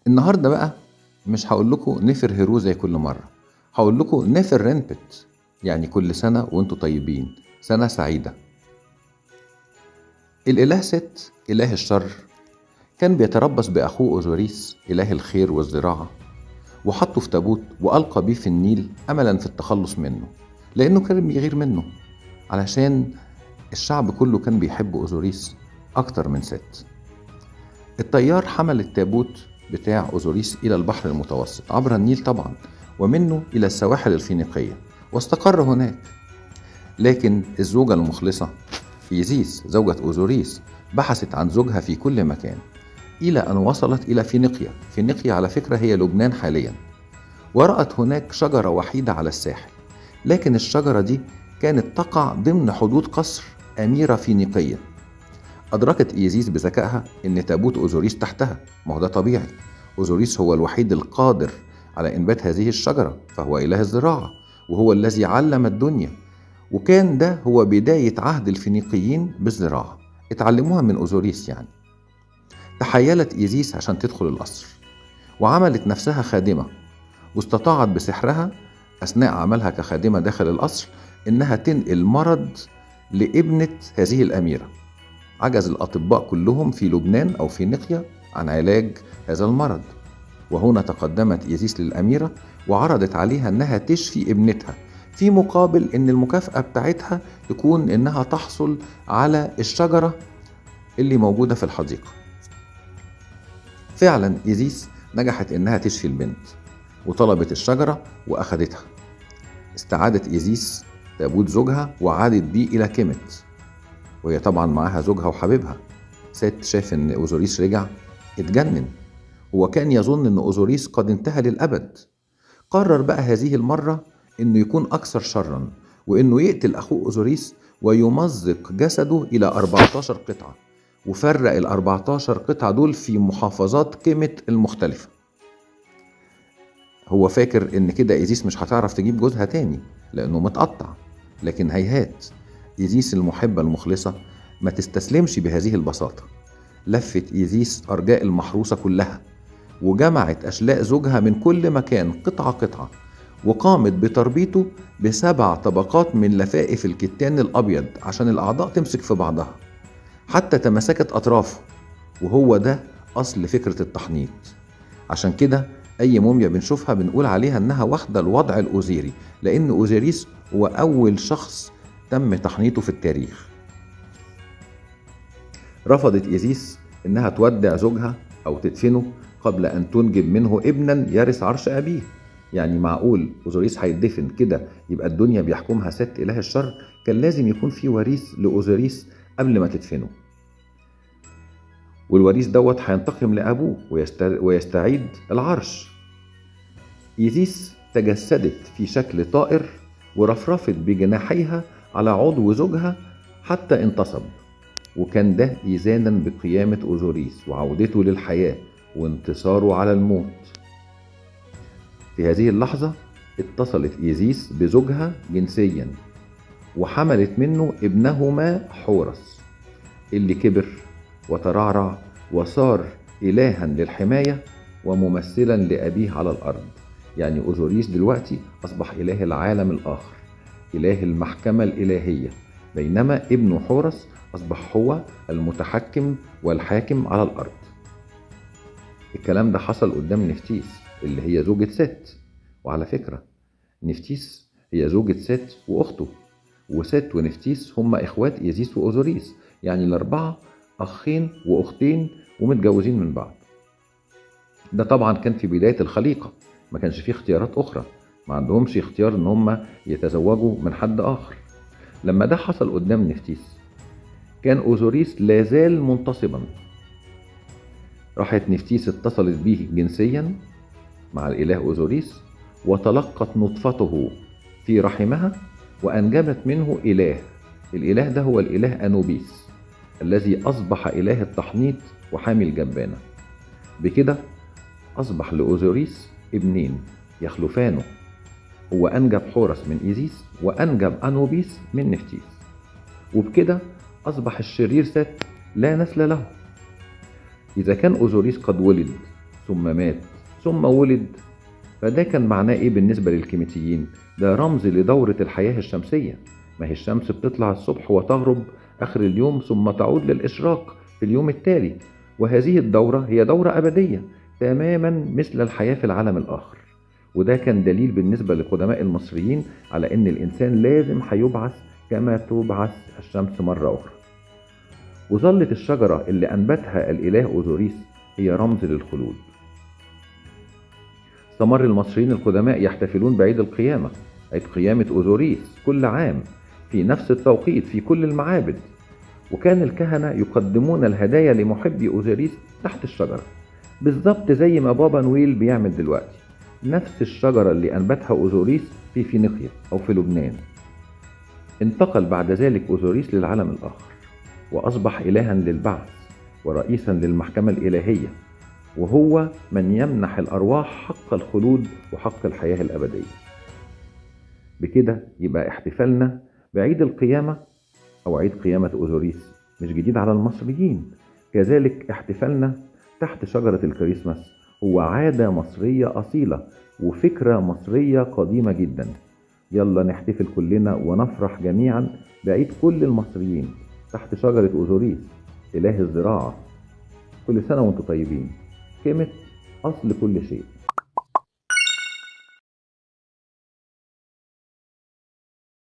النهاردة بقى مش هقول لكم نفر هيرو زي كل مرة، هقول لكم نفر رينبت، يعني كل سنة وانتوا طيبين، سنة سعيدة. الإله ست إله الشر كان بيتربص بأخوه أوزوريس إله الخير والزراعة، وحطه في تابوت وألقى بيه في النيل أملا في التخلص منه، لأنه كان بيغير منه، علشان الشعب كله كان بيحب أوزوريس أكتر من ست. الطيار حمل التابوت بتاع أوزوريس إلى البحر المتوسط عبر النيل طبعا، ومنه إلى السواحل الفينيقية، واستقر هناك. لكن الزوجة المخلصة إيزيس زوجة أوزوريس بحثت عن زوجها في كل مكان، إلى أن وصلت إلى فينيقيا. فينيقيا على فكرة هي لبنان حاليا، ورأت هناك شجرة وحيدة على الساحل، لكن الشجرة دي كانت تقع ضمن حدود قصر أميرة فينيقية. أدركت إيزيس بذكائها إن تابوت أوزوريس تحتها، ما هو ده طبيعي، أوزوريس هو الوحيد القادر على إنبات هذه الشجرة، فهو إله الزراعة وهو الذي علم الدنيا، وكان ده هو بداية عهد الفينيقيين بالزراعة، اتعلموها من أوزوريس يعني. تحيلت إيزيس عشان تدخل القصر، وعملت نفسها خادمة، واستطاعت بسحرها أثناء عملها كخادمة داخل القصر إنها تنقل مرض لابنة هذه الأميرة. عجز الأطباء كلهم في لبنان أو فينيقيا عن علاج هذا المرض، وهنا تقدمت إيزيس للأميرة وعرضت عليها أنها تشفي ابنتها، في مقابل أن المكافأة بتاعتها تكون أنها تحصل على الشجرة اللي موجودة في الحديقة. فعلا إيزيس نجحت أنها تشفي البنت، وطلبت الشجرة وأخدتها. استعادت إيزيس تابوت زوجها وعادت بيه إلى كيمت، وهي طبعا معاها زوجها وحبيبها. ست شاف ان أوزوريس رجع اتجنن، هو كان يظن ان أوزوريس قد انتهى للأبد. قرر بقى هذه المرة انه يكون اكثر شرا، وانه يقتل اخوه أوزوريس ويمزق جسده الى 14 قطعة، وفرق ال 14 قطعة دول في محافظات كيمت المختلفة. هو فاكر ان كده إيزيس مش هتعرف تجيب جوزها تاني لانه متقطع، لكن هيهات. إيزيس المحبة المخلصة ما تستسلمش بهذه البساطة. لفت إيزيس أرجاء المحروسة كلها، وجمعت أشلاء زوجها من كل مكان قطعة قطعة، وقامت بتربيطه ب7 طبقات من لفائف الكتان الأبيض عشان الأعضاء تمسك في بعضها حتى تماسكت أطرافه، وهو ده أصل فكرة التحنيط. عشان كده أي موميا بنشوفها بنقول عليها إنها واخدة الوضع الأوزيري، لأن أوزيريس هو أول شخص تم تحنيطه في التاريخ. رفضت إيزيس إنها تودع زوجها أو تدفنه قبل أن تنجب منه ابنا يرث عرش أبيه. يعني معقول أوزوريس هيدفن كده يبقى الدنيا بيحكمها ست إله الشر؟ كان لازم يكون في وريث لأوزوريس قبل ما تدفنه، والوريث دوت هينتقم لأبوه ويستعيد العرش. إيزيس تجسدت في شكل طائر ورفرفت بجناحيها على عضو زوجها حتى انتصب، وكان ده إيذانا بقيامة أوزوريس وعودته للحياة وانتصاره على الموت. في هذه اللحظة اتصلت إيزيس بزوجها جنسيا، وحملت منه ابنهما حورس اللي كبر وترعرع وصار إلها للحماية وممثلا لأبيه على الأرض. يعني أوزوريس دلوقتي أصبح إله العالم الآخر، إله المحكمة الإلهية، بينما ابنه حورس أصبح هو المتحكم والحاكم على الأرض. الكلام ده حصل قدام نفتيس اللي هي زوجة ست. وعلى فكرة نفتيس هي زوجة ست وأخته، وست ونفتيس هما إخوات إيزيس وأوزوريس، يعني الأربعة أخين وأختين ومتجوزين من بعض. ده طبعا كان في بداية الخليقة، ما كانش فيه اختيارات أخرى، ما عندهمش اختيار إن هما يتزوجوا من حد آخر. لما ده حصل قدام نفتيس كان أوزوريس لازال منتصبا. راحت نفتيس اتصلت به جنسيا مع الإله أوزوريس، وتلقت نطفته في رحمها وأنجبت منه إله. الإله ده هو الإله أنوبيس الذي أصبح إله التحنيط وحامي الجبانة. بكده أصبح لأوزوريس ابنين يخلفانه، هو أنجب حورس من إيزيس وأنجب أنوبيس من نفتيس، وبكده أصبح الشرير ست لا نسل له. إذا كان أوزوريس قد ولد ثم مات ثم ولد. فده كان معناه ايه بالنسبة للكيميتيين؟ ده رمز لدورة الحياة الشمسية. ما هي الشمس بتطلع الصبح وتغرب آخر اليوم ثم تعود للإشراق في اليوم التالي، وهذه الدورة هي دورة أبدية تماما مثل الحياة في العالم الآخر. وده كان دليل بالنسبة لقدماء المصريين على أن الإنسان لازم هيبعث كما تبعث الشمس مرة أخرى. وظلت الشجرة اللي أنبتها الإله أوزوريس هي رمز للخلود. استمر المصريين القدماء يحتفلون بعيد القيامة، عيد قيامة أوزوريس، كل عام في نفس التوقيت في كل المعابد. وكان الكهنة يقدمون الهدايا لمحبي أوزوريس تحت الشجرة، بالظبط زي ما بابا نويل بيعمل دلوقتي. نفس الشجرة اللي أنبتها أوزوريس في فينيقيا أو في لبنان. انتقل بعد ذلك أوزوريس للعالم الآخر، وأصبح إلها للبعث ورئيسا للمحكمة الإلهية، وهو من يمنح الأرواح حق الخلود وحق الحياة الأبدية. بكده يبقى احتفالنا بعيد القيامة أو عيد قيامة أوزوريس مش جديد على المصريين. كذلك احتفالنا تحت شجرة الكريسماس هو عادة مصرية أصيلة وفكرة مصرية قديمة جدا. يلا نحتفل كلنا ونفرح جميعا بعيد كل المصريين تحت شجرة أوزوريس إله الزراعة. كل سنة وانتم طيبين. كلمة أصل كل شيء.